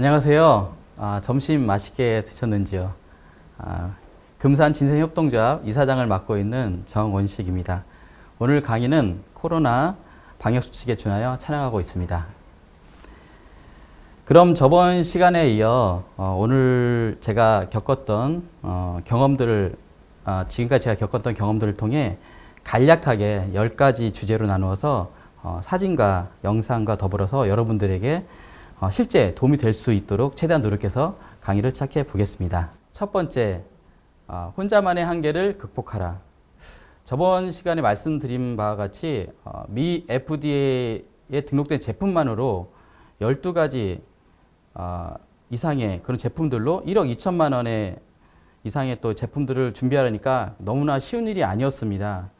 안녕하세요. 점심 맛있게 드셨는지요? 금산 진생협동조합 이사장을 맡고 있는 정원식입니다. 오늘 강의는 코로나 방역수칙에 준하여 촬영하고 있습니다. 그럼 저번 시간에 이어 오늘 제가 겪었던 경험들을 지금까지 제가 겪었던 경험들을 통해 간략하게 10가지 주제로 나누어서 사진과 영상과 더불어서 여러분들에게 실제 도움이 될 수 있도록 최대한 노력해서 강의를 시작해 보겠습니다. 첫 번째, 혼자만의 한계를 극복하라. 저번 시간에 말씀드린 바와 같이 미 FDA에 등록된 제품만으로 12가지 이상의 그런 제품들로 1억 2천만 원의 이상의 또 제품들을 준비하려니까 너무나 쉬운 일이 아니었습니다.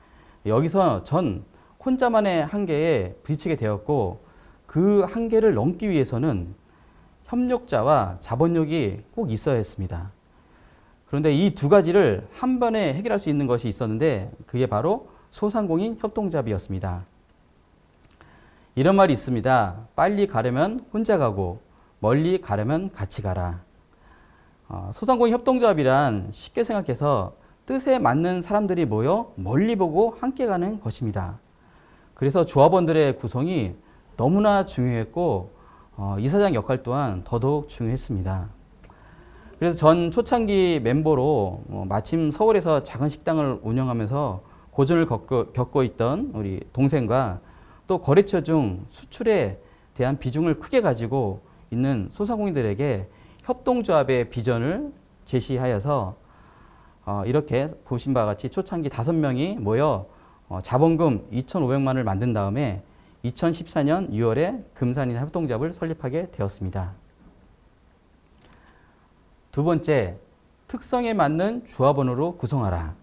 여기서 전 혼자만의 한계에 부딪히게 되었고, 그 한계를 넘기 위해서는 협력자와 자본력이 꼭 있어야 했습니다. 그런데 이 두 가지를 한 번에 해결할 수 있는 것이 있었는데 그게 바로 소상공인 협동조합이었습니다. 이런 말이 있습니다. 빨리 가려면 혼자 가고 멀리 가려면 같이 가라. 소상공인 협동조합이란 쉽게 생각해서 뜻에 맞는 사람들이 모여 멀리 보고 함께 가는 것입니다. 그래서 조합원들의 구성이 너무나 중요했고 이사장 역할 또한 더더욱 중요했습니다. 그래서 전 초창기 멤버로 마침 서울에서 작은 식당을 운영하면서 고전을 겪고 있던 우리 동생과 또 거래처 중 수출에 대한 비중을 크게 가지고 있는 소상공인들에게 협동조합의 비전을 제시하여서 이렇게 보신 바와 같이 초창기 5명이 모여 자본금 2,500만 원을 만든 다음에 2014년 6월에 금산인 협동조합을 설립하게 되었습니다. 두 번째, 특성에 맞는 조합원으로 구성하라.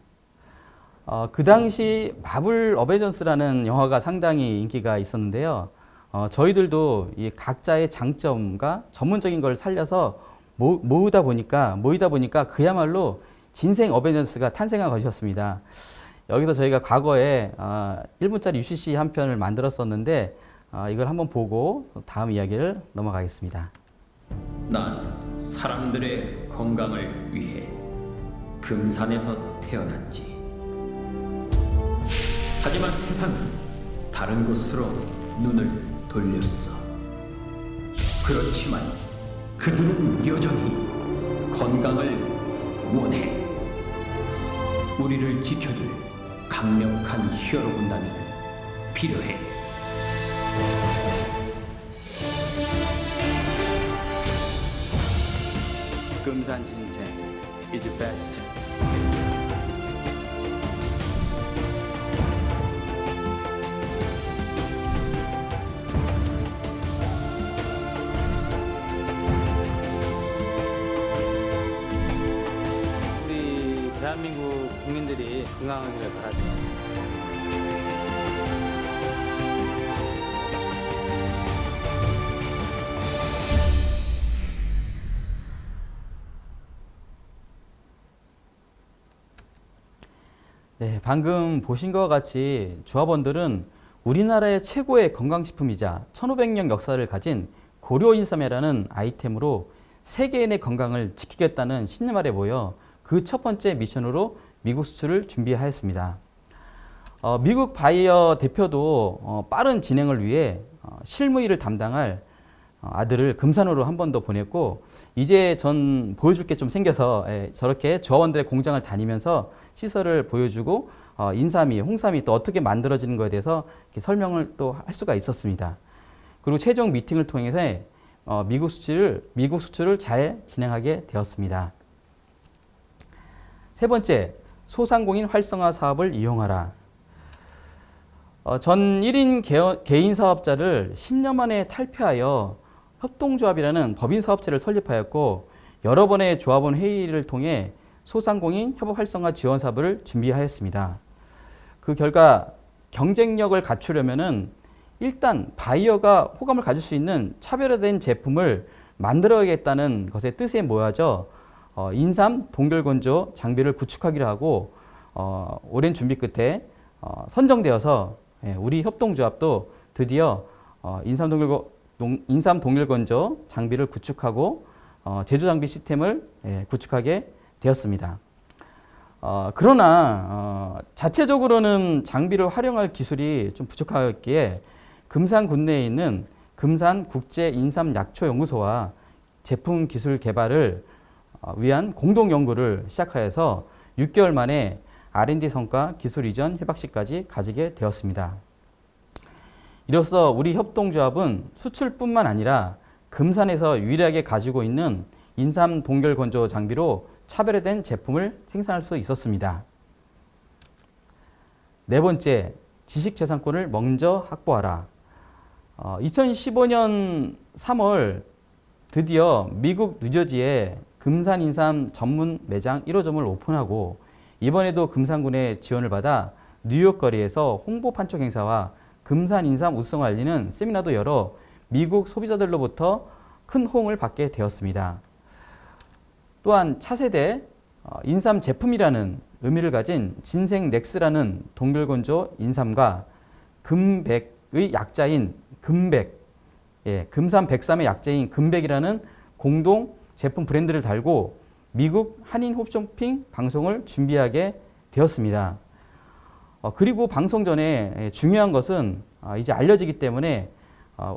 그 당시 마블 어벤져스라는 영화가 상당히 인기가 있었는데요. 저희들도 이 각자의 장점과 전문적인 걸 살려서 모이다 보니까 그야말로 진생 어벤져스가 탄생한 것이었습니다. 여기서 저희가 과거에 1분짜리 UCC 한 편을 만들었었는데 이걸 한번 보고 다음 이야기를 넘어가겠습니다. 난 사람들의 건강을 위해 금산에서 태어났지. 하지만 세상은 다른 곳으로 눈을 돌렸어. 그렇지만 그들은 여전히 건강을 원해. 우리를 지켜줄 강력한 히어로 군단이 필요해. 금산 진생 is best. 우리 대한민국 국민들이 건강하기를 바라죠. 네, 방금 보신 것과 같이 조합원들은 우리나라의 최고의 건강식품이자 1500년 역사를 가진 고려인삼회라는 아이템으로 세계인의 건강을 지키겠다는 신념 아래 모여 그 첫 번째 미션으로 미국 수출을 준비하였습니다. 미국 바이어 대표도 빠른 진행을 위해 실무 일을 담당할 아들을 금산으로 한 번 더 보냈고, 이제 전 보여줄 게 좀 생겨서 저렇게 조합원들의 공장을 다니면서 시설을 보여주고 인삼이, 홍삼이 또 어떻게 만들어지는 것에 대해서 이렇게 설명을 또 할 수가 있었습니다. 그리고 최종 미팅을 통해서 미국 수출을 잘 진행하게 되었습니다. 세 번째, 소상공인 활성화 사업을 이용하라. 전 1인 개인 사업자를 10년 만에 탈피하여 협동조합이라는 법인 사업체를 설립하였고, 여러 번의 조합원 회의를 통해 소상공인 협업 활성화 지원 사업을 준비하였습니다. 그 결과 경쟁력을 갖추려면은 일단 바이어가 호감을 가질 수 있는 차별화된 제품을 만들어야겠다는 것의 뜻에 모아져 인삼 동결건조 장비를 구축하기로 하고 오랜 준비 끝에 선정되어서 우리 협동조합도 드디어 인삼 동결 인삼 동결건조 장비를 구축하고 제조 장비 시스템을 구축하게 되었습니다. 그러나 자체적으로는 장비를 활용할 기술이 좀 부족하였기에 금산 군내에 있는 금산 국제 인삼 약초 연구소와 제품 기술 개발을 위한 공동 연구를 시작하여서 6개월 만에 R&D 성과 기술 이전 협약시까지 가지게 되었습니다. 이로써 우리 협동조합은 수출뿐만 아니라 금산에서 유일하게 가지고 있는 인삼 동결 건조 장비로 차별화된 제품을 생산할 수 있었습니다. 네 번째, 지식재산권을 먼저 확보하라. 2015년 3월 드디어 미국 뉴저지에 금산 인삼 전문 매장 1호점을 오픈하고 이번에도 금산군의 지원을 받아 뉴욕 거리에서 홍보 판촉 행사와 금산 인삼 우수성을 알리는 세미나도 열어 미국 소비자들로부터 큰 호응을 받게 되었습니다. 또한 차세대 인삼 제품이라는 의미를 가진 진생 넥스라는 동결건조 인삼과 금백의 약자인 금백, 금산 백삼의 약자인 금백이라는 공동 제품 브랜드를 달고 미국 한인 홈쇼핑 방송을 준비하게 되었습니다. 그리고 방송 전에 중요한 것은 이제 알려지기 때문에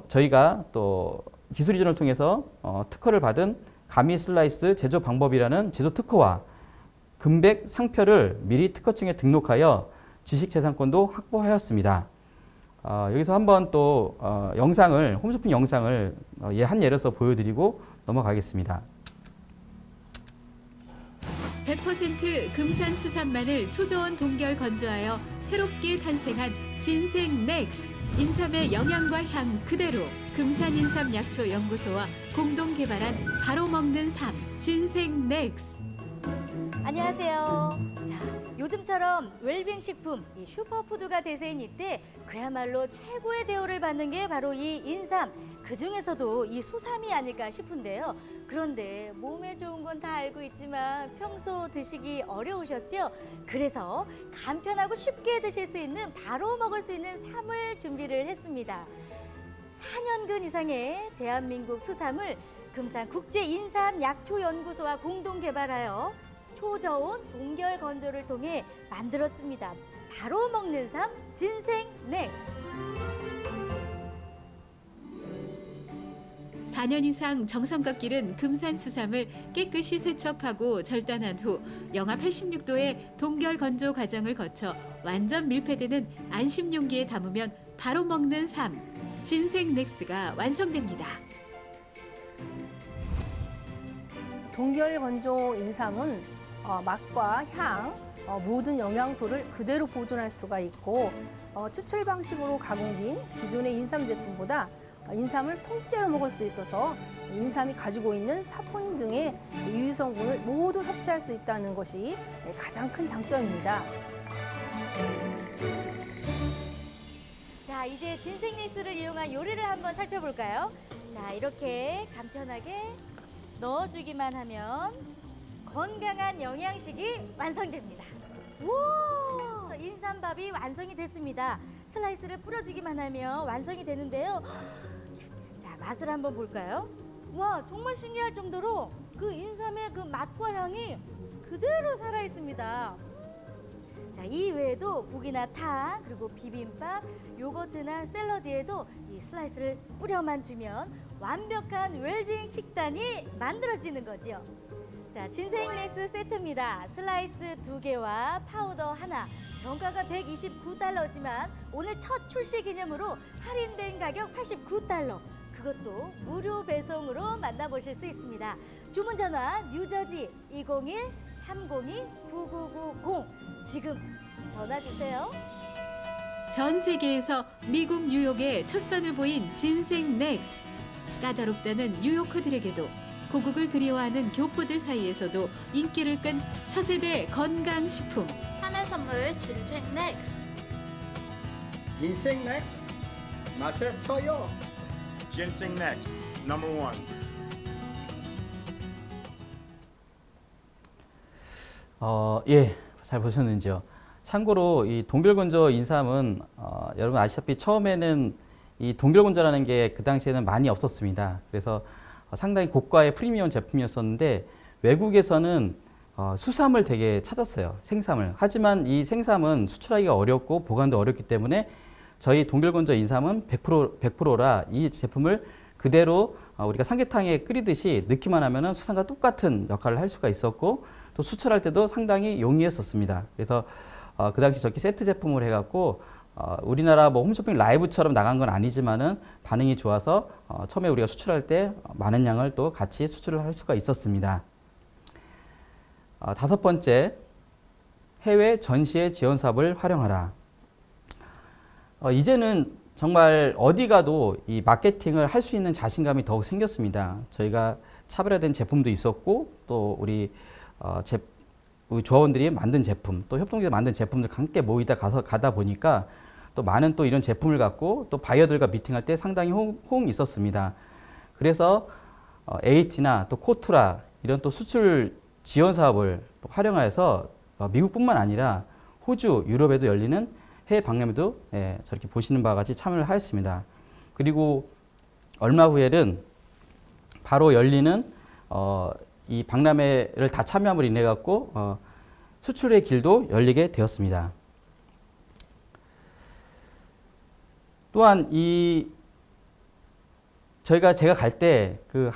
저희가 또 기술 이전을 통해서 특허를 받은 가미 슬라이스 제조 방법이라는 제조 특허와 금백 상표를 미리 특허청에 등록하여 지식재산권도 확보하였습니다. 여기서 한번 또 영상을 홈쇼핑 영상을 한 예로서 보여드리고 넘어가겠습니다. 100% 금산 수산만을 초저온 동결 건조하여 새롭게 탄생한 진생 넥스. 인삼의 영양과 향 그대로 금산 인삼 약초 연구소와 공동 개발한 바로 먹는 삶 진생 넥스. 안녕하세요. 자, 요즘처럼 웰빙 식품, 이 슈퍼푸드가 대세인 이때 그야말로 최고의 대우를 받는 게 바로 이 인삼. 그 중에서도 이 수삼이 아닐까 싶은데요. 그런데 몸에 좋은 건 다 알고 있지만 평소 드시기 어려우셨죠? 그래서 간편하고 쉽게 드실 수 있는 바로 먹을 수 있는 삼을 준비를 했습니다. 4년근 이상의 대한민국 수삼을 금산 국제인삼약초연구소와 공동 개발하여 초저온 동결 건조를 통해 만들었습니다. 바로 먹는 삶 진생 넥스. 4년 이상 정성껏 기른 금산 수삼을 깨끗이 세척하고 절단한 후 영하 86도의 동결 건조 과정을 거쳐 완전 밀폐되는 안심 용기에 담으면 바로 먹는 삶 진생 넥스가 완성됩니다. 동결 건조 인삼은 맛과 향, 모든 영양소를 그대로 보존할 수가 있고 추출 방식으로 가공된 기존의 인삼 제품보다 인삼을 통째로 먹을 수 있어서 인삼이 가지고 있는 사포닌 등의 유효 성분을 모두 섭취할 수 있다는 것이 가장 큰 장점입니다. 자, 이제 진생 넥스를 이용한 요리를 한번 살펴볼까요? 자, 이렇게 간편하게 넣어주기만 하면 건강한 영양식이 완성됩니다. 우! 인삼밥이 완성이 됐습니다. 슬라이스를 뿌려주기만 하면 완성이 되는데요. 자, 맛을 한번 볼까요? 와, 정말 신기할 정도로 그 인삼의 그 맛과 향이 그대로 살아 있습니다. 자, 이 외에도 국이나 탕, 그리고 비빔밥, 요거트나 샐러드에도 이 슬라이스를 뿌려만 주면 완벽한 웰빙 식단이 만들어지는 거죠. 자, 진생 넥스 세트입니다. 슬라이스 2개와 파우더 하나. 정가가 129달러지만 오늘 첫 출시 기념으로 할인된 가격 89달러. 그것도 무료 배송으로 만나보실 수 있습니다. 주문 전화 뉴저지 201-302-9990 지금 전화 주세요. 전 세계에서 미국 뉴욕에 첫 선을 보인 진생 넥스. 까다롭다는 뉴요커들에게도 고국을 그리워하는 교포들 사이에서도 인기를 끈 차세대 건강식품. 하늘 선물 진생 넥스. Ginseng Next, 맛있어요. Ginseng Next, number one. 예, 잘 보셨는지요? 참고로 이 동결건조 인삼은 여러분 아시다시피 처음에는 이 동결건조라는 게 그 당시에는 많이 없었습니다. 그래서 상당히 고가의 프리미엄 제품이었었는데 외국에서는 수삼을 되게 찾았어요. 생삼을. 하지만 이 생삼은 수출하기가 어렵고 보관도 어렵기 때문에 저희 동결건조 인삼은 100%라 이 제품을 그대로 우리가 삼계탕에 끓이듯이 넣기만 하면은 수삼과 똑같은 역할을 할 수가 있었고 또 수출할 때도 상당히 용이했었습니다. 그래서 그 당시 저렇게 세트 제품을 해갖고 우리나라 뭐 홈쇼핑 라이브처럼 나간 건 아니지만은 반응이 좋아서 처음에 우리가 수출할 때 많은 양을 또 같이 수출을 할 수가 있었습니다. 다섯 번째, 해외 전시회 지원 사업을 활용하라. 이제는 정말 어디 가도 이 마케팅을 할 수 있는 자신감이 더욱 생겼습니다. 저희가 차별화된 제품도 있었고 또 우리 조합원들이 만든 제품, 또 협동조합이 만든 제품들 함께 모이다 가다 보니까 또 많은 또 이런 제품을 갖고 또 바이어들과 미팅할 때 상당히 호응이 있었습니다. 그래서 AT나 또 코트라 이런 또 수출 지원 사업을 활용하여서 미국뿐만 아니라 호주, 유럽에도 열리는 해외 박람회도 저렇게 보시는 바와 같이 참여를 하였습니다. 그리고 얼마 후에는 바로 열리는 이 박람회를 다 참여함으로 인해 갖고 수출의 길도 열리게 되었습니다. 또한 제가 갈 때 그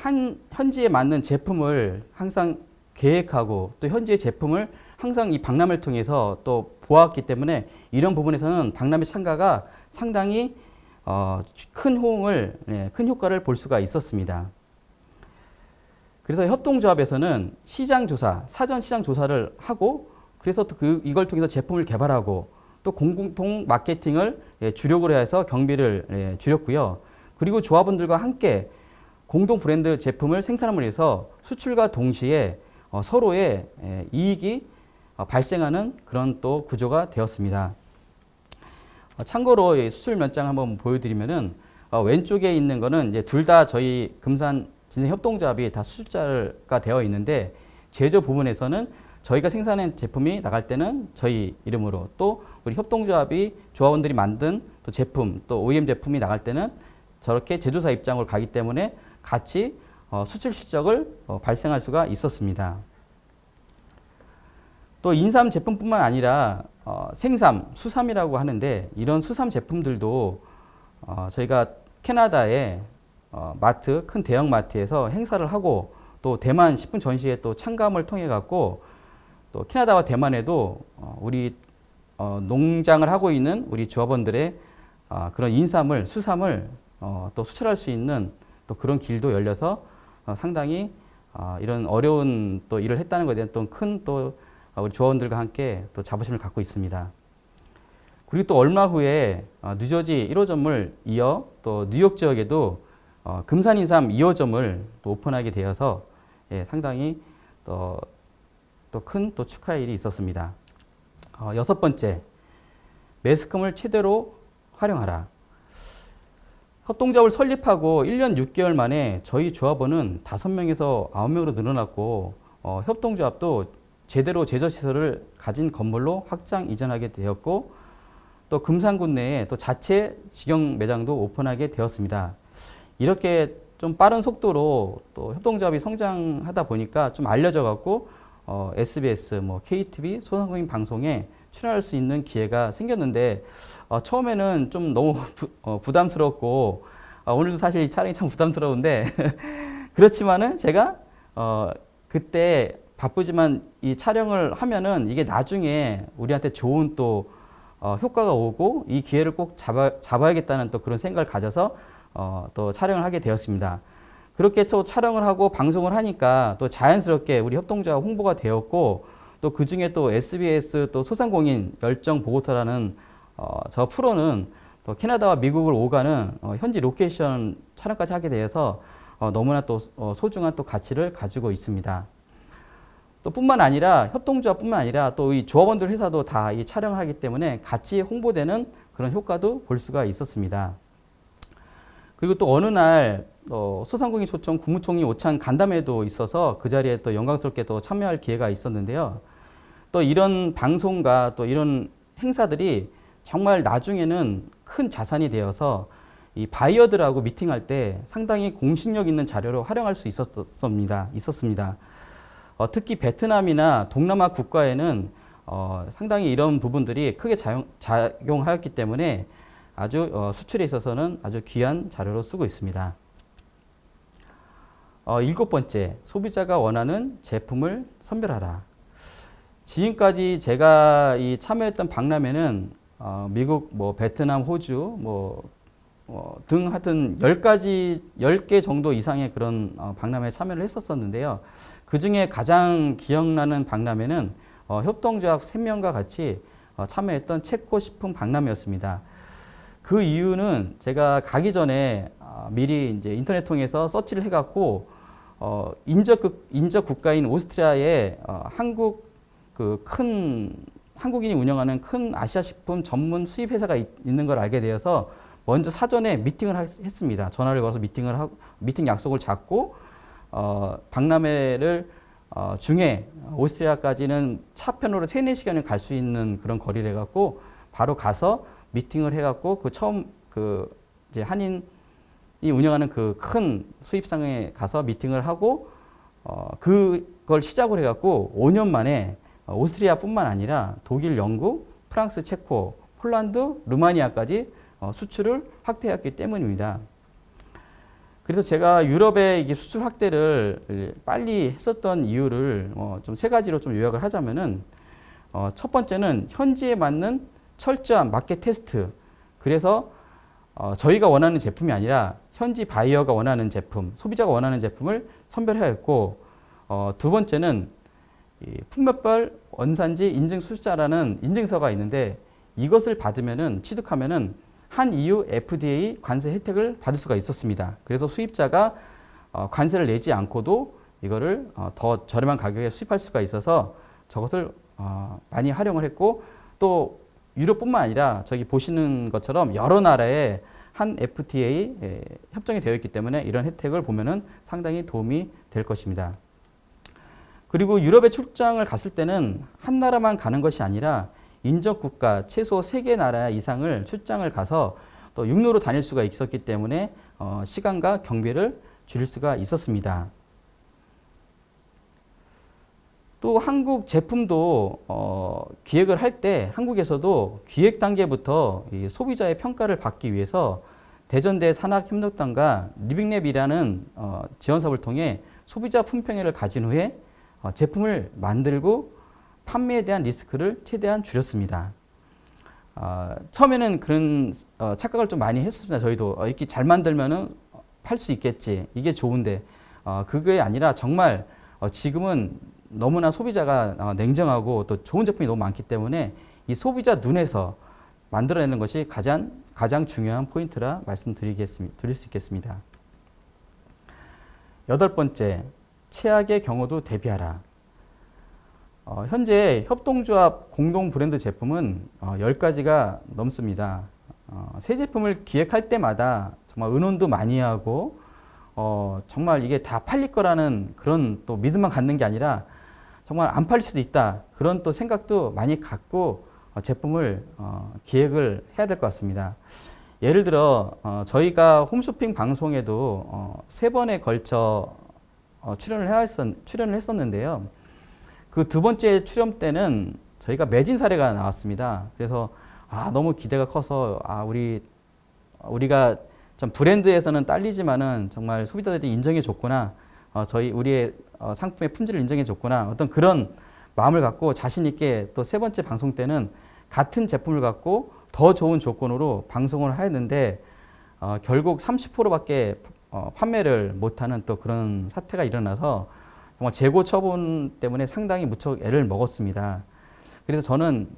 현지에 맞는 제품을 항상 계획하고 또 현지의 제품을 항상 이 박람회를 통해서 또 보았기 때문에 이런 부분에서는 박람회 참가가 상당히 큰 호응을, 큰 효과를 볼 수가 있었습니다. 그래서 협동조합에서는 시장 조사, 사전 시장 조사를 하고 그래서 또 이걸 통해서 제품을 개발하고 또 공통 마케팅을 주력으로 해서 경비를 줄였고요. 그리고 조합원들과 함께 공동 브랜드 제품을 생산함으로 해서 수출과 동시에 서로의 이익이 발생하는 그런 또 구조가 되었습니다. 참고로 수출 면장 한번 보여드리면은 왼쪽에 있는 거는 이제 둘 다 저희 금산 진생 협동조합이 다 수출자가 되어 있는데 제조 부분에서는 저희가 생산한 제품이 나갈 때는 저희 이름으로 또 우리 협동조합이 조합원들이 만든 또 제품 또 OEM 제품이 나갈 때는 저렇게 제조사 입장으로 가기 때문에 같이 수출 실적을 발생할 수가 있었습니다. 또 인삼 제품뿐만 아니라 생삼, 수삼이라고 하는데 이런 수삼 제품들도 저희가 캐나다의 마트, 큰 대형 마트에서 행사를 하고 또 대만 식품 전시회 또 참가함을 통해 갖고 또 캐나다와 대만에도 우리 농장을 하고 있는 우리 조합원들의 그런 인삼을, 수삼을 또 수출할 수 있는 또 그런 길도 열려서 상당히 이런 어려운 또 일을 했다는 것에 대한 또 큰 또 우리 조합원들과 함께 또 자부심을 갖고 있습니다. 그리고 또 얼마 후에 뉴저지 1호점을 이어 또 뉴욕 지역에도 금산인삼 2호점을 또 오픈하게 되어서 상당히 또 큰 또 축하의 일이 있었습니다. 여섯 번째, 매스컴을 최대로 활용하라. 협동조합을 설립하고 1년 6개월 만에 저희 조합원은 5명에서 9명으로 늘어났고 협동조합도 제대로 제조시설을 가진 건물로 확장 이전하게 되었고 또 금산군 내에 또 자체 직영 매장도 오픈하게 되었습니다. 이렇게 좀 빠른 속도로 또 협동조합이 성장하다 보니까 좀 알려져 갖고 SBS, 뭐 KTV, 소상공인 방송에 출연할 수 있는 기회가 생겼는데 처음에는 좀 너무 부담스럽고 오늘도 사실 이 촬영이 참 부담스러운데 그렇지만은 제가 그때 바쁘지만 이 촬영을 하면은 이게 나중에 우리한테 좋은 또 효과가 오고 이 기회를 꼭 잡아야겠다는 또 그런 생각을 가져서 또 촬영을 하게 되었습니다. 그렇게 또 촬영을 하고 방송을 하니까 또 자연스럽게 우리 협동조합 홍보가 되었고 또 그 중에 또 SBS 또 소상공인 열정 보고서라는 저 프로는 또 캐나다와 미국을 오가는 현지 로케이션 촬영까지 하게 되어서 너무나 또 소중한 또 가치를 가지고 있습니다. 또 뿐만 아니라 협동조합뿐만 아니라 또 이 조합원들 회사도 다 이 촬영을 하기 때문에 같이 홍보되는 그런 효과도 볼 수가 있었습니다. 그리고 또 어느 날 소상공인 초청 국무총리 오찬 간담회도 있어서 그 자리에 또 영광스럽게 또 참여할 기회가 있었는데요. 또 이런 방송과 또 이런 행사들이 정말 나중에는 큰 자산이 되어서 이 바이어들하고 미팅할 때 상당히 공신력 있는 자료로 활용할 수 있었습니다. 특히 베트남이나 동남아 국가에는 상당히 이런 부분들이 크게 작용하였기 때문에 아주 수출에 있어서는 아주 귀한 자료로 쓰고 있습니다. 7번째, 소비자가 원하는 제품을 선별하라. 지금까지 제가 참여했던 박람회는 미국, 베트남, 호주, 등 하여튼 10개 정도 이상의 그런 박람회에 참여를 했었었는데요. 그 중에 가장 기억나는 박람회는 협동조합 3명과 같이 참여했던 체코 식품 박람회였습니다. 그 이유는 제가 가기 전에 미리 이제 인터넷 통해서 서치를 해갖고 인접 국가인 오스트리아에 한국인이 운영하는 큰 아시아 식품 전문 수입 회사가 있는 걸 알게 되어서 먼저 사전에 미팅을 했습니다. 전화를 걸어서 미팅 약속을 잡고 박람회를 중에 오스트리아까지는 차편으로 3-4시간을 갈 수 있는 그런 거리를 해갖고 바로 가서 미팅을 해갖고 이제 한인이 운영하는 그 큰 수입상에 가서 미팅을 하고 그걸 시작을 해갖고 5년 만에 오스트리아뿐만 아니라 독일, 영국, 프랑스, 체코, 폴란드, 루마니아까지 수출을 확대했기 때문입니다. 그래서 제가 유럽의 이게 수출 확대를 빨리 했었던 이유를 좀 3가지로 좀 요약을 하자면은 첫 번째는 현지에 맞는 철저한 마켓 테스트. 그래서 저희가 원하는 제품이 아니라 현지 바이어가 원하는 제품, 소비자가 원하는 제품을 선별해야 했고, 두 번째는 품목별 원산지 인증 수수자라는 인증서가 있는데 이것을 취득하면은 한 EU FDA 관세 혜택을 받을 수가 있었습니다. 그래서 수입자가 관세를 내지 않고도 이거를 더 저렴한 가격에 수입할 수가 있어서 저것을 많이 활용을 했고, 또 유럽뿐만 아니라 저기 보시는 것처럼 여러 나라에 한 FTA 협정이 되어 있기 때문에 이런 혜택을 보면은 상당히 도움이 될 것입니다. 그리고 유럽에 출장을 갔을 때는 한 나라만 가는 것이 아니라 인접 국가 최소 3개 나라 이상을 출장을 가서 또 육로로 다닐 수가 있었기 때문에 시간과 경비를 줄일 수가 있었습니다. 또 한국 제품도 기획을 할 때 한국에서도 기획 단계부터 이 소비자의 평가를 받기 위해서 대전대 산학협력단과 리빙랩이라는 지원 사업을 통해 소비자 품평회를 가진 후에 제품을 만들고 판매에 대한 리스크를 최대한 줄였습니다. 처음에는 그런 착각을 좀 많이 했습니다. 저희도 이렇게 잘 만들면은 팔 수 있겠지, 이게 좋은데 그게 아니라 정말 지금은 너무나 소비자가 냉정하고 또 좋은 제품이 너무 많기 때문에 이 소비자 눈에서 만들어내는 것이 가장 중요한 포인트라 드릴 수 있겠습니다. 8번째, 최악의 경우도 대비하라. 현재 협동조합 공동 브랜드 제품은 10가지가 넘습니다. 새 제품을 기획할 때마다 정말 의논도 많이 하고 정말 이게 다 팔릴 거라는 그런 또 믿음만 갖는 게 아니라 정말 안 팔릴 수도 있다, 그런 또 생각도 많이 갖고 제품을 기획을 해야 될 것 같습니다. 예를 들어 저희가 홈쇼핑 방송에도 3번에 걸쳐 출연을 했었는데요. 그 2번째 출연 때는 저희가 매진 사례가 나왔습니다. 그래서 너무 기대가 커서 우리가 좀 브랜드에서는 딸리지만은 정말 소비자들이 인정해 줬구나, 우리의 상품의 품질을 인정해 줬구나, 어떤 그런 마음을 갖고 자신 있게 또 3번째 방송 때는 같은 제품을 갖고 더 좋은 조건으로 방송을 했는데 결국 30%밖에 판매를 못하는 또 그런 사태가 일어나서 정말 재고 처분 때문에 상당히 무척 애를 먹었습니다. 그래서 저는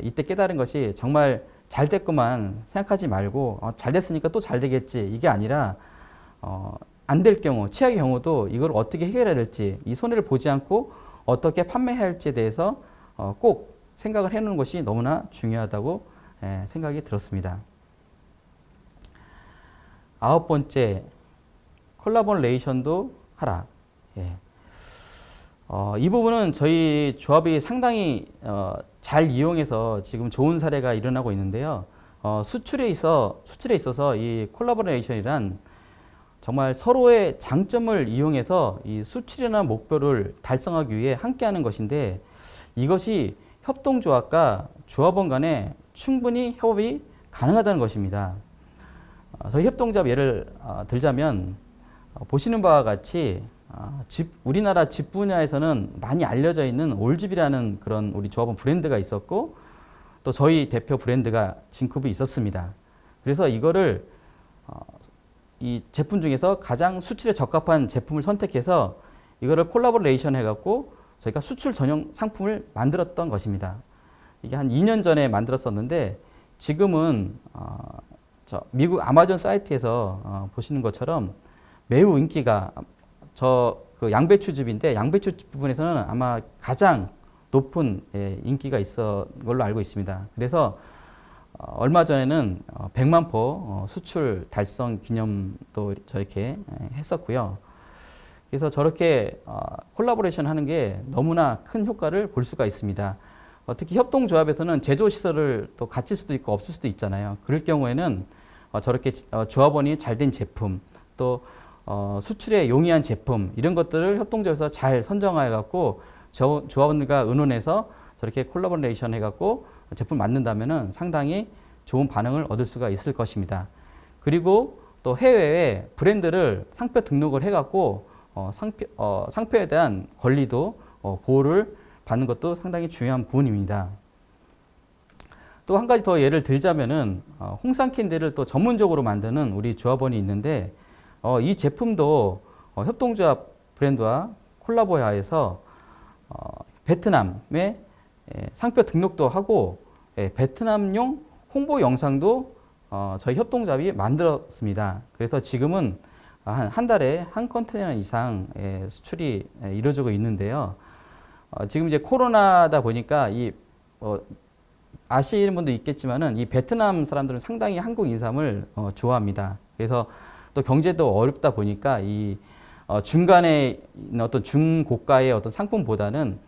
이때 깨달은 것이 정말 잘 됐구만 생각하지 말고 잘 됐으니까 또 잘 되겠지, 이게 아니라 안 될 경우, 최악의 경우도 이걸 어떻게 해결해야 될지, 이 손해를 보지 않고 어떻게 판매해야 할지에 대해서 꼭 생각을 해놓는 것이 너무나 중요하다고 생각이 들었습니다. 9번째, 콜라보레이션도 하라. 이 부분은 저희 조합이 상당히 잘 이용해서 지금 좋은 사례가 일어나고 있는데요. 수출에 있어서 이 콜라보레이션이란 정말 서로의 장점을 이용해서 이 수출이나 목표를 달성하기 위해 함께하는 것인데 이것이 협동조합과 조합원 간에 충분히 협업이 가능하다는 것입니다. 저희 협동조합 예를 들자면 보시는 바와 같이 우리나라 집 분야에서는 많이 알려져 있는 올집이라는 그런 우리 조합원 브랜드가 있었고 또 저희 대표 브랜드가 진쿱이 있었습니다. 그래서 이거를 이 제품 중에서 가장 수출에 적합한 제품을 선택해서 이거를 콜라보레이션 해갖고 저희가 수출 전용 상품을 만들었던 것입니다. 이게 한 2년 전에 만들었었는데 지금은 저 미국 아마존 사이트에서 보시는 것처럼 매우 인기가 그 양배추즙인데 양배추 부분에서는 아마 가장 높은 인기가 있어 걸로 알고 있습니다. 그래서 얼마 전에는 100만 포 수출 달성 기념도 저렇게 했었고요. 그래서 저렇게 콜라보레이션 하는 게 너무나 큰 효과를 볼 수가 있습니다. 특히 협동조합에서는 제조시설을 또 갖출 수도 있고 없을 수도 있잖아요. 그럴 경우에는 저렇게 조합원이 잘된 제품 또 수출에 용이한 제품 이런 것들을 협동조합에서 잘 선정해 갖고 조합원들과 의논해서 저렇게 콜라보레이션 해갖고 제품 만든다면은 상당히 좋은 반응을 얻을 수가 있을 것입니다. 그리고 또 해외에 브랜드를 상표 등록을 해갖고 상표에 대한 권리도 보호를 받는 것도 상당히 중요한 부분입니다. 또 한 가지 더 예를 들자면은 홍삼 캔디를 또 전문적으로 만드는 우리 조합원이 있는데 이 제품도 협동조합 브랜드와 콜라보해서 베트남에 상표 등록도 하고 베트남용 홍보 영상도 저희 협동조합이 만들었습니다. 그래서 지금은 한 달에 한 컨테이너 이상 수출이 이루어지고 있는데요. 지금 이제 코로나다 보니까 아시는 분도 있겠지만은 이 베트남 사람들은 상당히 한국 인삼을 좋아합니다. 그래서 또 경제도 어렵다 보니까 이 중간에 있는 어떤 중고가의 어떤 상품보다는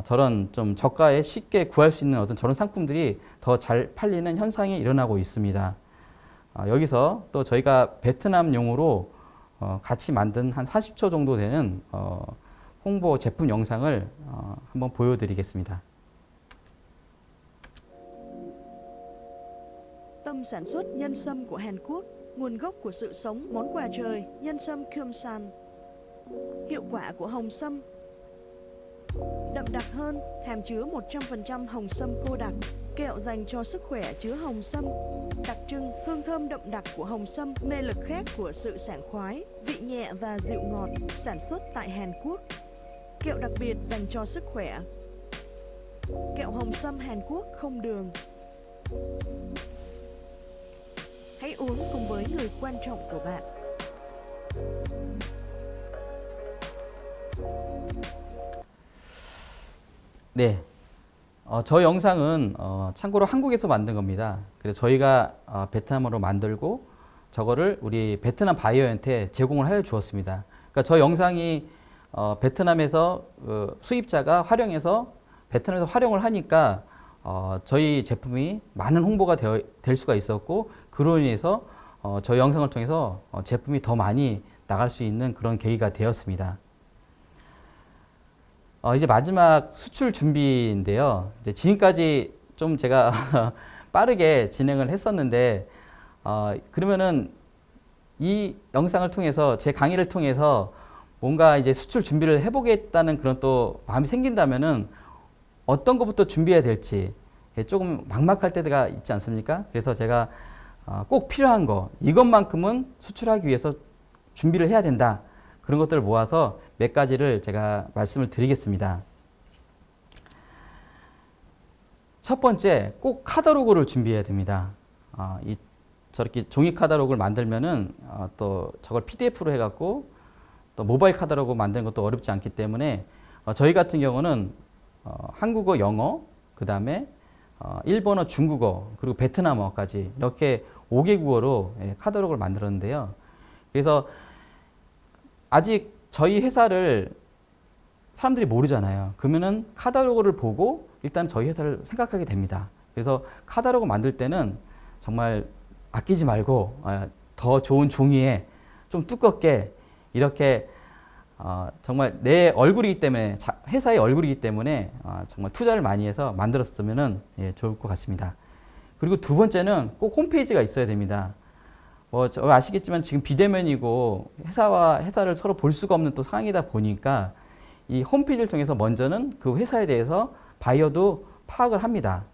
저런 좀 저가에 쉽게 구할 수 있는 어떤 저런 상품들이 더 잘 팔리는 현상이 일어나고 있습니다. 여기서 또 저희가 베트남용으로 같이 만든 한 40초 정도 되는 홍보 제품 영상을 한번 보여드리겠습니다. Tâm sản xuất nhân sâm của Hàn Quốc, nguồn gốc của sự sống, món quà trời, nhân sâm Kyumsan. Hiệu quả của hồng sâm đậm đặc hơn, hàm chứa 100% hồng sâm cô đặc, kẹo dành cho sức khỏe chứa hồng sâm. Đặc trưng, hương thơm đậm đặc của hồng sâm, mê lực khác của sự sảng khoái, vị nhẹ và dịu ngọt, sản xuất tại Hàn Quốc. Kẹo đặc biệt dành cho sức khỏe. Kẹo hồng sâm Hàn Quốc không đường. Hãy uống cùng với người quan trọng của bạn. 네, 저 영상은 참고로 한국에서 만든 겁니다. 그래서 저희가 베트남어로 만들고 저거를 우리 베트남 바이어한테 제공을 해 주었습니다. 그러니까 저 영상이 베트남에서 수입자가 활용해서 베트남에서 활용을 하니까 저희 제품이 많은 홍보가 될 수가 있었고 그로 인해서 저희 영상을 통해서 제품이 더 많이 나갈 수 있는 그런 계기가 되었습니다. 이제 마지막 수출 준비인데요. 이제 지금까지 좀 제가 빠르게 진행을 했었는데 그러면은 이 영상을 통해서 제 강의를 통해서 뭔가 이제 수출 준비를 해보겠다는 그런 또 마음이 생긴다면은 어떤 것부터 준비해야 될지 조금 막막할 때가 있지 않습니까? 그래서 제가 꼭 필요한 거 이것만큼은 수출하기 위해서 준비를 해야 된다. 그런 것들을 모아서 몇 가지를 제가 말씀을 드리겠습니다. 첫 번째, 꼭 카탈로그를 준비해야 됩니다. 저렇게 종이 카탈로그를 만들면은 또 저걸 PDF로 해갖고 또 모바일 카탈로그 만드는 것도 어렵지 않기 때문에 저희 같은 경우는 한국어, 영어, 그 다음에 일본어, 중국어, 그리고 베트남어까지 이렇게 5개국어로 카탈로그를 만들었는데요. 그래서 아직 저희 회사를 사람들이 모르잖아요. 그러면은 카탈로그를 보고 일단 저희 회사를 생각하게 됩니다. 그래서 카탈로그 만들 때는 정말 아끼지 말고 더 좋은 종이에 좀 두껍게 이렇게 정말 내 얼굴이기 때문에 회사의 얼굴이기 때문에 정말 투자를 많이 해서 만들었으면 좋을 것 같습니다. 그리고 두 번째는 꼭 홈페이지가 있어야 됩니다. 저 아시겠지만 지금 비대면이고 회사를 서로 볼 수가 없는 또 상황이다 보니까 이 홈페이지를 통해서 먼저는 그 회사에 대해서 바이어도 파악을 합니다.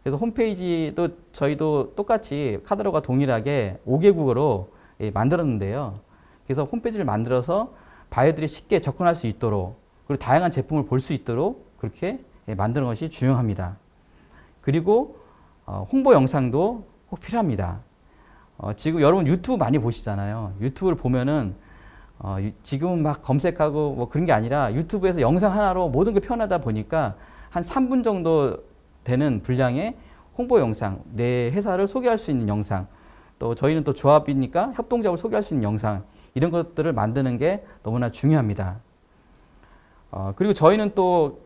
그래서 홈페이지도 저희도 똑같이 카드로가 동일하게 5개국어로 만들었는데요. 그래서 홈페이지를 만들어서 바이어들이 쉽게 접근할 수 있도록 그리고 다양한 제품을 볼 수 있도록 그렇게 만드는 것이 중요합니다. 그리고 홍보 영상도 꼭 필요합니다. 지금 여러분 유튜브 많이 보시잖아요. 유튜브를 보면은 지금은 막 검색하고 뭐 그런 게 아니라 유튜브에서 영상 하나로 모든 게 표현하다 보니까 한 3분 정도 되는 분량의 홍보 영상, 내 회사를 소개할 수 있는 영상, 또 저희는 또 조합이니까 협동조합을 소개할 수 있는 영상, 이런 것들을 만드는 게 너무나 중요합니다. 그리고 저희는 또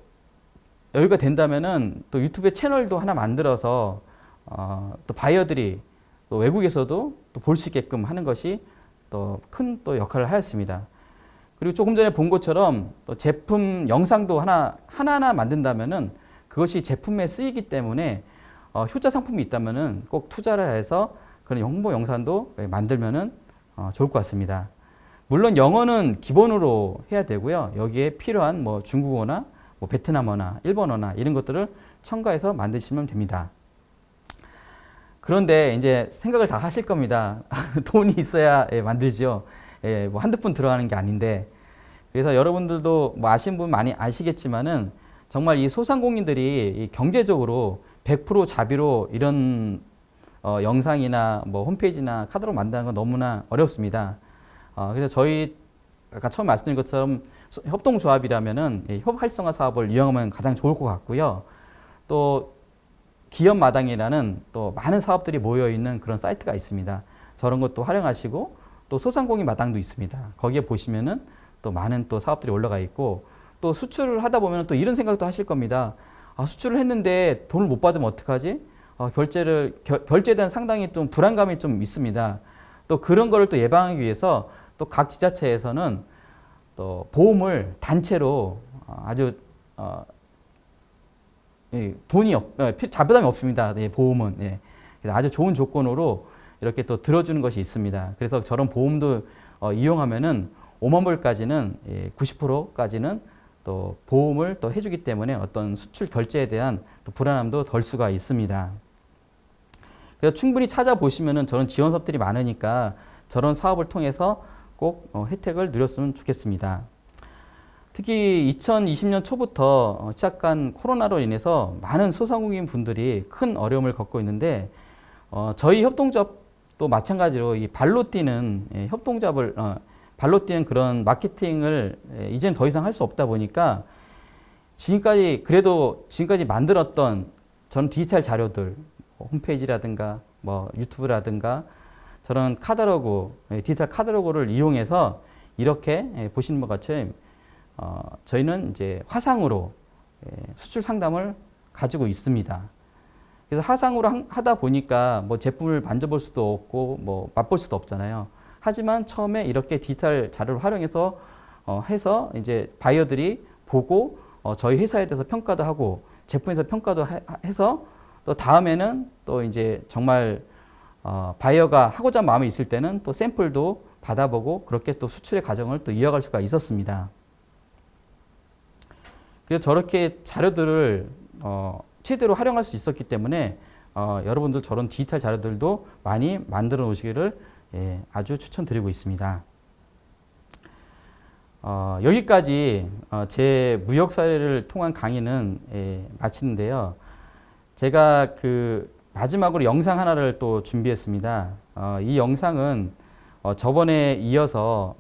여유가 된다면은 또 유튜브에 채널도 하나 만들어서 또 바이어들이 또 외국에서도 또 볼 수 있게끔 하는 것이 또 큰 또 역할을 하였습니다. 그리고 조금 전에 본 것처럼 또 제품 영상도 하나하나 만든다면은 그것이 제품에 쓰이기 때문에 효자 상품이 있다면은 꼭 투자를 해서 그런 홍보 영상도 만들면은 좋을 것 같습니다. 물론 영어는 기본으로 해야 되고요. 여기에 필요한 뭐 중국어나 뭐 베트남어나 일본어나 이런 것들을 첨가해서 만드시면 됩니다. 그런데 이제 생각을 다 하실 겁니다. 돈이 있어야 만들죠. 뭐 한두 푼 들어가는 게 아닌데. 그래서 여러분들도 뭐 아시는 분 많이 아시겠지만은 정말 이 소상공인들이 이 경제적으로 100% 자비로 이런 영상이나 뭐 홈페이지나 카드로 만드는 건 너무나 어렵습니다. 그래서 저희 아까 처음 말씀드린 것처럼 협동조합이라면은 협 활성화 사업을 이용하면 가장 좋을 것 같고요. 또 기업마당이라는 또 많은 사업들이 모여 있는 그런 사이트가 있습니다. 저런 것도 활용하시고 또 소상공인 마당도 있습니다. 거기에 보시면은 또 많은 또 사업들이 올라가 있고 또 수출을 하다 보면 또 이런 생각도 하실 겁니다. 수출을 했는데 돈을 못 받으면 어떡하지? 결제에 대한 상당히 좀 불안감이 좀 있습니다. 또 그런 거를 또 예방하기 위해서 또 각 지자체에서는 또 보험을 단체로 아주 자부담이 없습니다. 보험은. 그래서 아주 좋은 조건으로 이렇게 또 들어주는 것이 있습니다. 그래서 저런 보험도 이용하면은 5만 불까지는 90%까지는 또 보험을 또 해주기 때문에 어떤 수출 결제에 대한 또 불안함도 덜 수가 있습니다. 그래서 충분히 찾아보시면은 저런 지원 사업들이 많으니까 저런 사업을 통해서 꼭 혜택을 누렸으면 좋겠습니다. 특히 2020년 초부터 시작한 코로나로 인해서 많은 소상공인 분들이 큰 어려움을 겪고 있는데 저희 협동조합도 마찬가지로 이 발로 뛰는 협동조합을 발로 뛰는 그런 마케팅을 이제는 더 이상 할 수 없다 보니까 지금까지 만들었던 전 디지털 자료들 홈페이지라든가 뭐 유튜브라든가 저런 카탈로그 디지털 카탈로그를 이용해서 이렇게 보시는 것 같이 저희는 이제 화상으로 수출 상담을 가지고 있습니다. 그래서 화상으로 하다 보니까 뭐 제품을 만져볼 수도 없고 뭐 맛볼 수도 없잖아요. 하지만 처음에 이렇게 디지털 자료를 활용해서 해서 이제 바이어들이 보고 저희 회사에 대해서 평가도 하고 제품에서 평가도 해서 또 다음에는 또 이제 정말 바이어가 하고자 하는 마음이 있을 때는 또 샘플도 받아보고 그렇게 또 수출의 과정을 또 이어갈 수가 있었습니다. 그래서 저렇게 자료들을 최대로 활용할 수 있었기 때문에 여러분들 저런 디지털 자료들도 많이 만들어 놓으시기를 아주 추천드리고 있습니다. 여기까지 제 무역 사례를 통한 강의는 마치는데요. 제가 마지막으로 영상 하나를 또 준비했습니다. 이 영상은 저번에 이어서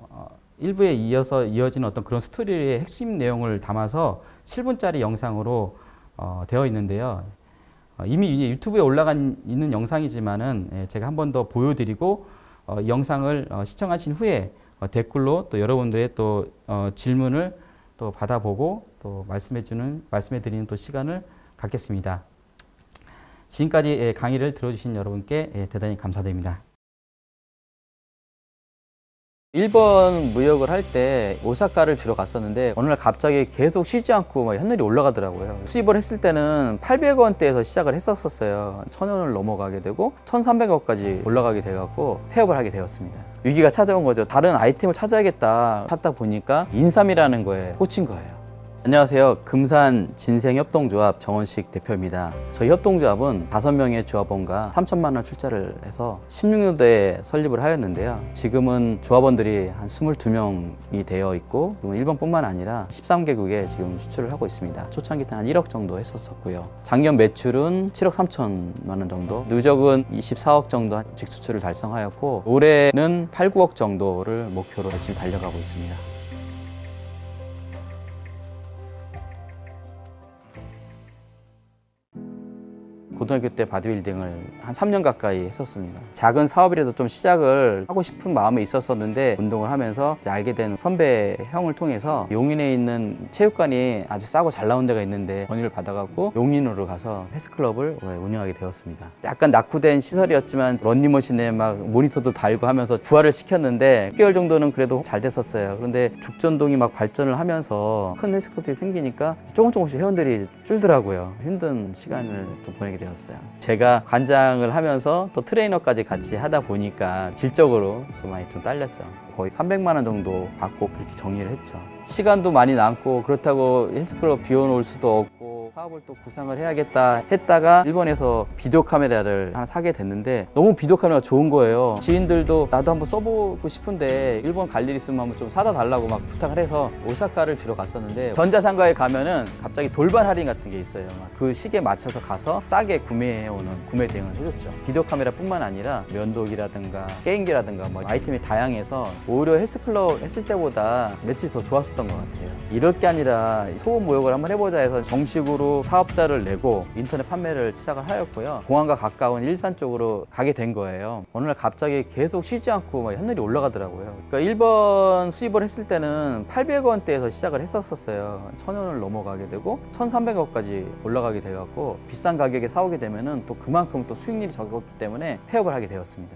일부에 이어서 이어지는 어떤 그런 스토리의 핵심 내용을 담아서 7분짜리 영상으로 되어 있는데요. 이미 이제 유튜브에 올라간 있는 영상이지만은 제가 한 번 더 보여드리고 이 영상을 시청하신 후에 댓글로 또 여러분들의 또 질문을 또 받아보고 또 말씀해드리는 또 시간을 갖겠습니다. 지금까지 강의를 들어주신 여러분께 대단히 감사드립니다. 일본 무역을 할 때 오사카를 주로 갔었는데 어느 날 갑자기 계속 쉬지 않고 막 하늘이 올라가더라고요. 수입을 했을 때는 800원대에서 시작을 했었어요. 1000원을 넘어가게 되고 1300원까지 올라가게 돼갖고 폐업을 하게 되었습니다. 위기가 찾아온 거죠. 다른 아이템을 찾아야겠다 찾다 보니까 인삼이라는 거에 꽂힌 거예요. 안녕하세요. 금산 진생협동조합 정원식 대표입니다. 저희 협동조합은 5명의 조합원과 3천만 원 출자를 해서 16년도에 설립을 하였는데요. 지금은 조합원들이 한 22명이 되어 있고 일본뿐만 아니라 13개국에 지금 수출을 하고 있습니다. 초창기 때 한 1억 정도 했었고요. 작년 매출은 7억 3천만 원 정도, 누적은 24억 정도 직수출을 달성하였고 올해는 8, 9억 정도를 목표로 지금 달려가고 있습니다. 고등학교 때 바디빌딩을 한 3년 가까이 했었습니다. 작은 사업이라도 좀 시작을 하고 싶은 마음이 있었었는데 운동을 하면서 알게 된 선배 형을 통해서 용인에 있는 체육관이 아주 싸고 잘 나온 데가 있는데 건의를 받아갖고 용인으로 가서 헬스클럽을 운영하게 되었습니다. 약간 낙후된 시설이었지만 런닝머신에 막 모니터도 달고 하면서 부활을 시켰는데 6개월 정도는 그래도 잘 됐었어요. 그런데 죽전동이 막 발전을 하면서 큰 헬스클럽이 생기니까 조금씩 회원들이 줄더라고요. 힘든 시간을 좀 보내게 되었어요. 제가 관장을 하면서 또 트레이너까지 같이 하다 보니까 질적으로 좀 많이 좀 딸렸죠. 거의 300만 원 정도 받고 그렇게 정리를 했죠. 시간도 많이 남고 그렇다고 헬스클럽 비워놓을 수도 없고 사업을 또 구상을 해야겠다 했다가 일본에서 비디오 카메라를 하나 사게 됐는데 너무 비디오 카메라가 좋은 거예요. 지인들도 나도 한번 써보고 싶은데 일본 갈 일 있으면 한번 좀 사다 달라고 막 부탁을 해서 오사카를 주로 갔었는데 전자상가에 가면은 갑자기 돌발 할인 같은 게 있어요. 그 시기에 맞춰서 가서 싸게 구매해오는 구매 대행을 해줬죠. 비디오 카메라뿐만 아니라 면도기라든가 게임기라든가 뭐 아이템이 다양해서 오히려 헬스클럽 했을 때보다 매출이 더 좋았었던 것 같아요. 이럴 게 아니라 소금 무역을 한번 해보자 해서 정식으로 사업자를 내고 인터넷 판매를 시작을 하였고요. 공항과 가까운 일산 쪽으로 가게 된 거예요. 어느 날 갑자기 계속 쉬지 않고 막 하늘이 올라가더라고요. 그러니까 일본 수입을 했을 때는 800원대에서 시작을 했었어요. 1000원을 넘어가게 되고 1300원까지 올라가게 돼갖고 비싼 가격에 사오게 되면은 또 그만큼 또 수익률이 적었기 때문에 폐업을 하게 되었습니다.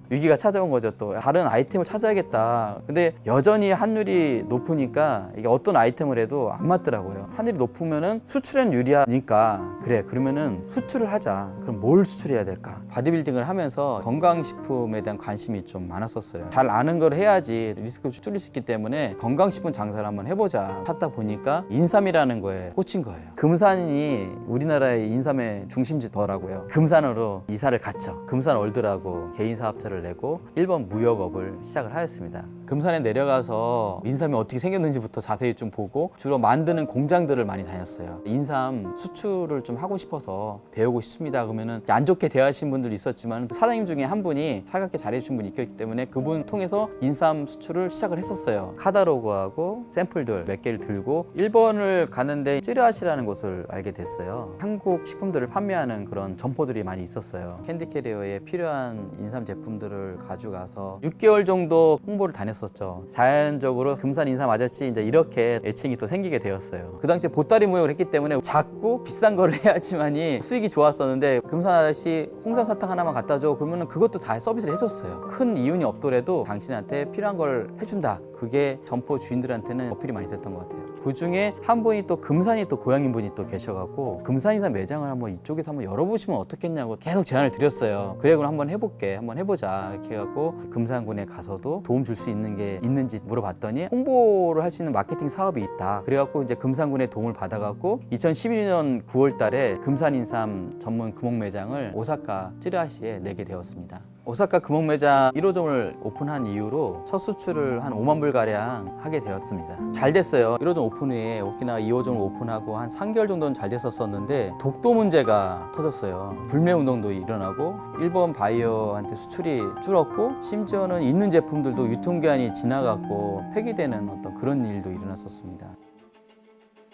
위기가 찾아온 거죠. 또 다른 아이템을 찾아야겠다. 근데 여전히 환율이 높으니까 이게 어떤 아이템을 해도 안 맞더라고요. 환율이 높으면은 수출엔 유리하니까 그래 그러면은 수출을 하자. 그럼 뭘 수출해야 될까? 바디빌딩을 하면서 건강식품에 대한 관심이 좀 많았었어요. 잘 아는 걸 해야지 리스크를 줄일 수 있기 때문에 건강식품 장사를 한번 해보자 하다 보니까 인삼이라는 거에 꽂힌 거예요. 금산이 우리나라의 인삼의 중심지더라고요. 금산으로 이사를 갔죠. 금산월드라고 개인 사업자를 내고 일본 무역업을 시작을 하였습니다. 금산에 내려가서 인삼이 어떻게 생겼는지부터 자세히 좀 보고 주로 만드는 공장들을 많이 다녔어요. 인삼 수출을 좀 하고 싶어서 배우고 싶습니다. 그러면은 안 좋게 대하신 분들도 있었지만 사장님 중에 한 분이 살갑게 잘해주신 분이 있기 때문에 그분 통해서 인삼 수출을 시작을 했었어요. 카다로그하고 샘플들 몇 개를 들고 일본을 가는데 찌르아시라는 곳을 알게 됐어요. 한국 식품들을 판매하는 그런 점포들이 많이 있었어요. 캔디캐리어에 필요한 인삼 제품들을 가져가서 6개월 정도 홍보를 다녔었죠. 자연적으로 금산 인삼 아저씨 이제 이렇게 애칭이 또 생기게 되었어요. 그 당시에 보따리 무역을 했기 때문에 작고 비싼 거를 해야지만이 수익이 좋았었는데 금산 아저씨 홍삼 사탕 하나만 갖다 줘 그러면 그것도 다 서비스를 해줬어요. 큰 이윤이 없더라도 당신한테 필요한 걸 해준다. 그게 점포 주인들한테는 어필이 많이 됐던 것 같아요. 그 중에 한 분이 또 금산이 또 고향인 분이 또 계셔갖고 금산인삼 매장을 한번 이쪽에서 한번 열어보시면 어떻겠냐고 계속 제안을 드렸어요. 그래 그럼 한번 해볼게, 한번 해보자 이렇게 해갖고 금산군에 가서도 도움 줄 수 있는 게 있는지 물어봤더니 홍보를 할 수 있는 마케팅 사업이 있다. 그래갖고 이제 금산군의 도움을 받아갖고 2012년 9월달에 금산인삼 전문 금옥 매장을 오사카 찌르아시에 내게 되었습니다. 오사카 금옥 매장 1호점을 오픈한 이후로 첫 수출을 한 5만 불가량 하게 되었습니다. 잘 됐어요. 1호점 오픈 후에 오키나와 2호점을 오픈하고 한 3개월 정도는 잘 됐었는데 독도 문제가 터졌어요. 불매 운동도 일어나고 일본 바이어한테 수출이 줄었고 심지어는 있는 제품들도 유통기한이 지나갔고 폐기되는 어떤 그런 일도 일어났었습니다.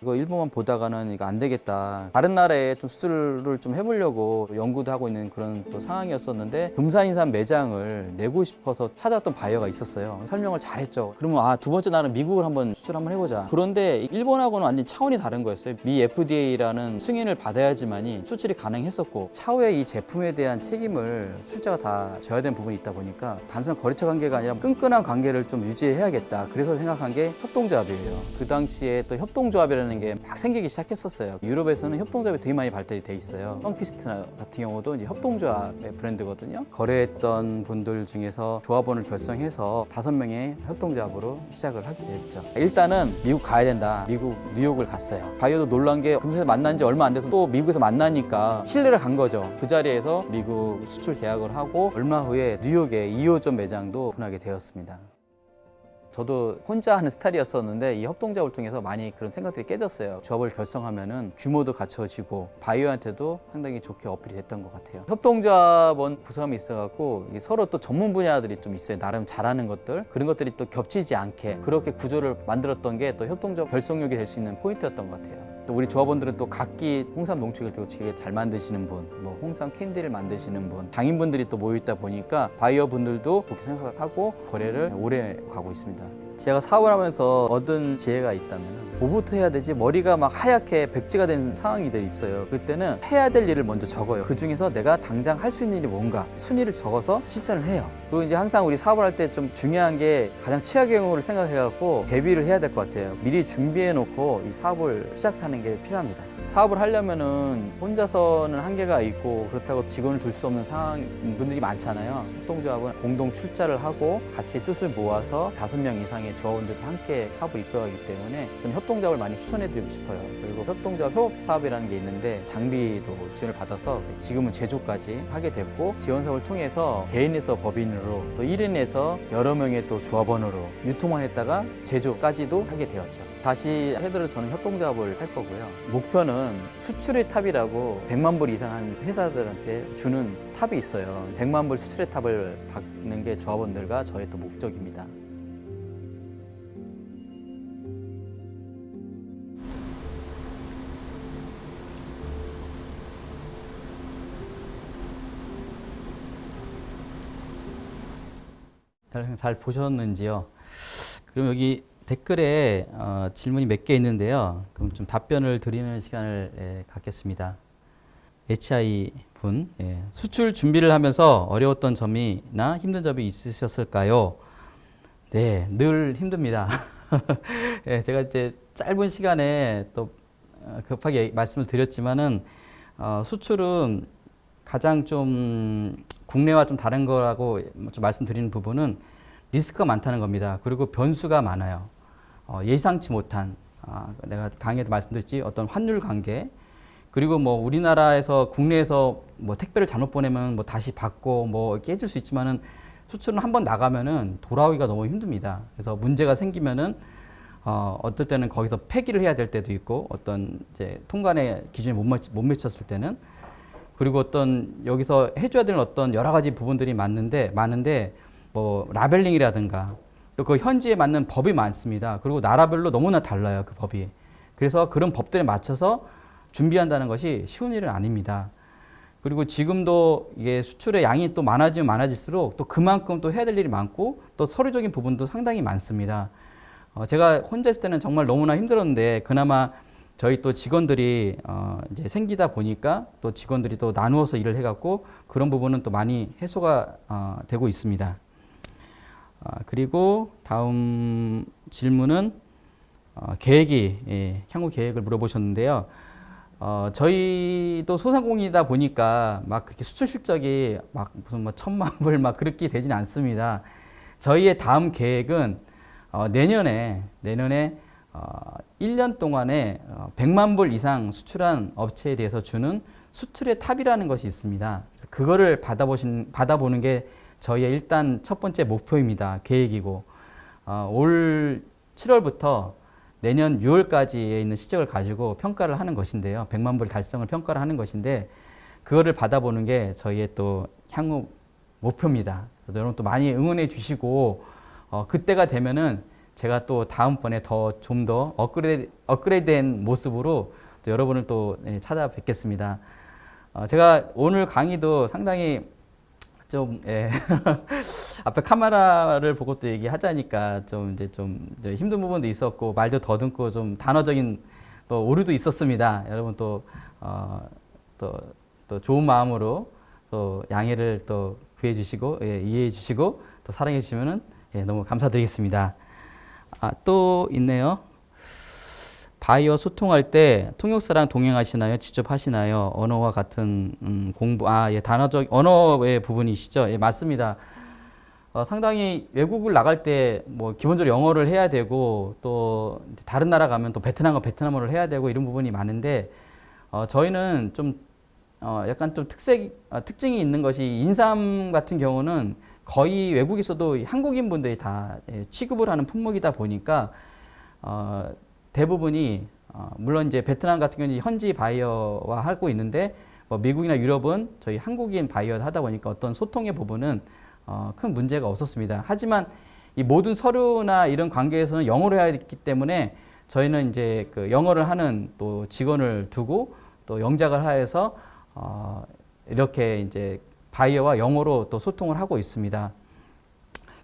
이거 일본만 보다가는 이거 안 되겠다. 다른 나라에 좀 수출을 좀 해보려고 연구도 하고 있는 그런 또 상황이었었는데 금산인삼 매장을 내고 싶어서 찾아왔던 바이어가 있었어요. 설명을 잘했죠. 그러면 두 번째 날은 미국을 한번 수출 한번 해보자. 그런데 일본하고는 완전 차원이 다른 거였어요. 미 FDA라는 승인을 받아야지만이 수출이 가능했었고 차후에 이 제품에 대한 책임을 수출자가 다 져야 되는 부분이 있다 보니까 단순한 거래처 관계가 아니라 끈끈한 관계를 좀 유지해야겠다. 그래서 생각한 게 협동조합이에요. 그 당시에 또 협동조합이라는 게 막 생기기 시작했었어요. 유럽에서는 협동조합이 되게 많이 발달이 돼 있어요. 썬피스트 같은 경우도 이제 협동조합의 브랜드거든요. 거래했던 분들 중에서 조합원을 결성해서 5명의 협동조합으로 시작을 하게 됐죠. 일단은 미국 가야 된다. 미국 뉴욕을 갔어요. 바이오도 놀란 게 금세서 만난 지 얼마 안 돼서 또 미국에서 만나니까 신뢰를 간 거죠. 그 자리에서 미국 수출 계약을 하고 얼마 후에 뉴욕에 2호점 매장도 오픈하게 되었습니다. 저도 혼자 하는 스타일이었었는데 이 협동조합을 통해서 많이 그런 생각들이 깨졌어요. 조합을 결성하면은 규모도 갖춰지고 바이오한테도 상당히 좋게 어필이 됐던 것 같아요. 협동조합원 구성이 있어갖고 서로 또 전문 분야들이 좀 있어요. 나름 잘하는 것들 그런 것들이 또 겹치지 않게 그렇게 구조를 만들었던 게 또 협동조합 결성력이 될 수 있는 포인트였던 것 같아요. 또 우리 조합원들은 또 각기 홍삼 농축을 되게 잘 만드시는 분, 뭐 홍삼 캔디를 만드시는 분, 장인분들이 또 모여 있다 보니까 바이어 분들도 그렇게 생각을 하고 거래를 오래 가고 있습니다. 제가 사업을 하면서 얻은 지혜가 있다면 뭐부터 해야 되지? 머리가 막 하얗게 백지가 된 상황이 있어요. 그때는 해야 될 일을 먼저 적어요. 그 중에서 내가 당장 할 수 있는 일이 뭔가 순위를 적어서 실천을 해요. 그리고 이제 항상 우리 사업을 할 때 좀 중요한 게 가장 최악의 경우를 생각해갖고 대비를 해야 될 것 같아요. 미리 준비해 놓고 이 사업을 시작하는 게 필요합니다. 사업을 하려면은 혼자서는 한계가 있고 그렇다고 직원을 둘 수 없는 상황 분들이 많잖아요. 협동조합은 공동 출자를 하고 같이 뜻을 모아서 5명 이상의 조합원들과 함께 사업을 이끌어가기 때문에 저는 협동조합을 많이 추천해드리고 싶어요. 그리고 협동조합 협업 사업이라는 게 있는데 장비도 지원을 받아서 지금은 제조까지 하게 됐고 지원 사업을 통해서 개인에서 법인으로 또 1인에서 여러 명의 또 조합원으로 유통만 했다가 제조까지도 하게 되었죠. 다시 해도 저는 협동조합을 할 거고요. 목표는 수출의 탑이라고 100만 불 이상 한 회사들한테 주는 탑이 있어요. 100만 불 수출의 탑을 받는 게 조합원들과 저의 또 목적입니다. 잘 보셨는지요? 그럼 여기 댓글에 질문이 몇 개 있는데요. 그럼 좀 답변을 드리는 시간을 갖겠습니다. HI 분, 수출 준비를 하면서 어려웠던 점이나 힘든 점이 있으셨을까요? 네, 늘 힘듭니다. 제가 이제 짧은 시간에 또 급하게 말씀을 드렸지만은 수출은 가장 좀 국내와 좀 다른 거라고 좀 말씀드리는 부분은 리스크가 많다는 겁니다. 그리고 변수가 많아요. 예상치 못한, 내가 강의에도 말씀드렸지, 어떤 환율 관계, 그리고 뭐 우리나라에서 국내에서 뭐 택배를 잘못 보내면 뭐 다시 받고 뭐 이렇게 해줄 수 있지만은 수출은 한번 나가면은 돌아오기가 너무 힘듭니다. 그래서 문제가 생기면은 어떨 때는 거기서 폐기를 해야 될 때도 있고 어떤 이제 통관의 기준에 못 미쳤을 때는 그리고 어떤 여기서 해줘야 되는 어떤 여러 가지 부분들이 많은데 뭐 라벨링이라든가 또 그 현지에 맞는 법이 많습니다. 그리고 나라별로 너무나 달라요, 그 법이. 그래서 그런 법들에 맞춰서 준비한다는 것이 쉬운 일은 아닙니다. 그리고 지금도 이게 수출의 양이 또 많아지면 많아질수록 또 그만큼 또 해야 될 일이 많고 또 서류적인 부분도 상당히 많습니다. 제가 혼자 있을 때는 정말 너무나 힘들었는데 그나마 저희 또 직원들이 이제 생기다 보니까 또 직원들이 또 나누어서 일을 해갖고 그런 부분은 또 많이 해소가 되고 있습니다. 그리고 다음 질문은 계획이 향후 계획을 물어보셨는데요. 저희도 소상공인이다 보니까 막 그렇게 수출 실적이 막 무슨 뭐 1,000만 불 막 그렇게 되지는 않습니다. 저희의 다음 계획은 내년에 1년 동안에 100만 불 이상 수출한 업체에 대해서 주는 수출의 탑이라는 것이 있습니다. 그래서 그거를 받아보는 게 저희의 일단 첫 번째 목표입니다. 계획이고 올 7월부터 내년 6월까지에 있는 시적을 가지고 평가를 하는 것인데요. 100만 불 달성을 평가를 하는 것인데 그거를 받아보는 게 저희의 또 향후 목표입니다. 그래서 여러분 또 많이 응원해 주시고 그때가 되면은 제가 또 다음번에 좀 더 업그레이드된 모습으로 또 여러분을 또 찾아뵙겠습니다. 제가 오늘 강의도 상당히 좀 앞에 카메라를 보고 또 얘기하자니까 좀 이제 힘든 부분도 있었고 말도 더듬고 좀 단어적인 또 오류도 있었습니다. 여러분 또 좋은 마음으로 또 양해를 또 구해 주시고 이해해 주시고 또 사랑해 주시면은 너무 감사드리겠습니다. 또 있네요. 바이어 소통할 때 통역사랑 동행하시나요? 직접 하시나요? 언어와 같은 공부, 단어적 언어의 부분이시죠? 예, 맞습니다. 상당히 외국을 나갈 때 뭐 기본적으로 영어를 해야 되고 또 다른 나라 가면 또 베트남어를 해야 되고 이런 부분이 많은데 저희는 좀 약간 좀 특징이 있는 것이 인삼 같은 경우는 거의 외국에서도 한국인 분들이 다 취급을 하는 품목이다 보니까 대부분이 물론 이제 베트남 같은 경우는 현지 바이어와 하고 있는데 뭐 미국이나 유럽은 저희 한국인 바이어 하다 보니까 어떤 소통의 부분은 큰 문제가 없었습니다. 하지만 이 모든 서류나 이런 관계에서는 영어로 해야 했기 때문에 저희는 이제 그 영어를 하는 또 직원을 두고 또 영작을 하여서 이렇게 이제 바이어와 영어로 또 소통을 하고 있습니다.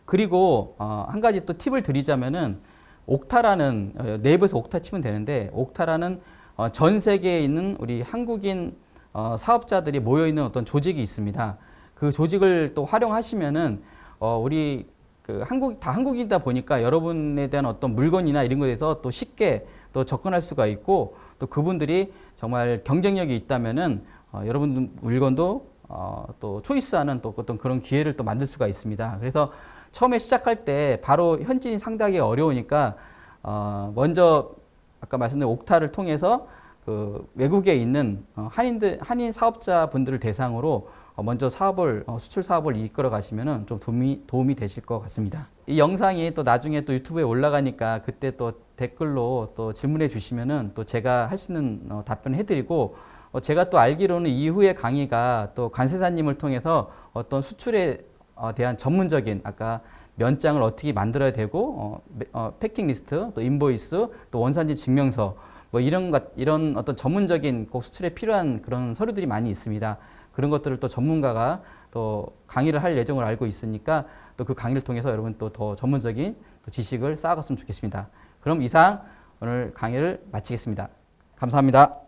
그리고 한 가지 또 팁을 드리자면은 옥타라는 네이버에서 옥타 치면 되는데 옥타라는 전 세계에 있는 우리 한국인 사업자들이 모여 있는 어떤 조직이 있습니다. 그 조직을 또 활용하시면은 우리 그 한국인이다 보니까 여러분에 대한 어떤 물건이나 이런 것에 대해서 또 쉽게 또 접근할 수가 있고 또 그분들이 정말 경쟁력이 있다면은 여러분 물건도 또 초이스하는 또 어떤 그런 기회를 또 만들 수가 있습니다. 그래서 처음에 시작할 때 바로 현지인 상대하기 어려우니까 먼저 아까 말씀드린 옥타를 통해서 그 외국에 있는 한인 사업자분들을 대상으로 먼저 수출 사업을 이끌어 가시면은 좀 도움이 되실 것 같습니다. 이 영상이 또 나중에 또 유튜브에 올라가니까 그때 또 댓글로 또 질문해 주시면은 또 제가 할 수 있는 답변을 해드리고 제가 또 알기로는 이후에 강의가 또 관세사님을 통해서 어떤 수출에 대한 전문적인 아까 면장을 어떻게 만들어야 되고 패킹 리스트, 또 인보이스, 또 원산지 증명서 뭐 이런 어떤 전문적인 꼭 수출에 필요한 그런 서류들이 많이 있습니다. 그런 것들을 또 전문가가 또 강의를 할 예정을 알고 있으니까 또 그 강의를 통해서 여러분 또 더 전문적인 지식을 쌓아갔으면 좋겠습니다. 그럼 이상 오늘 강의를 마치겠습니다. 감사합니다.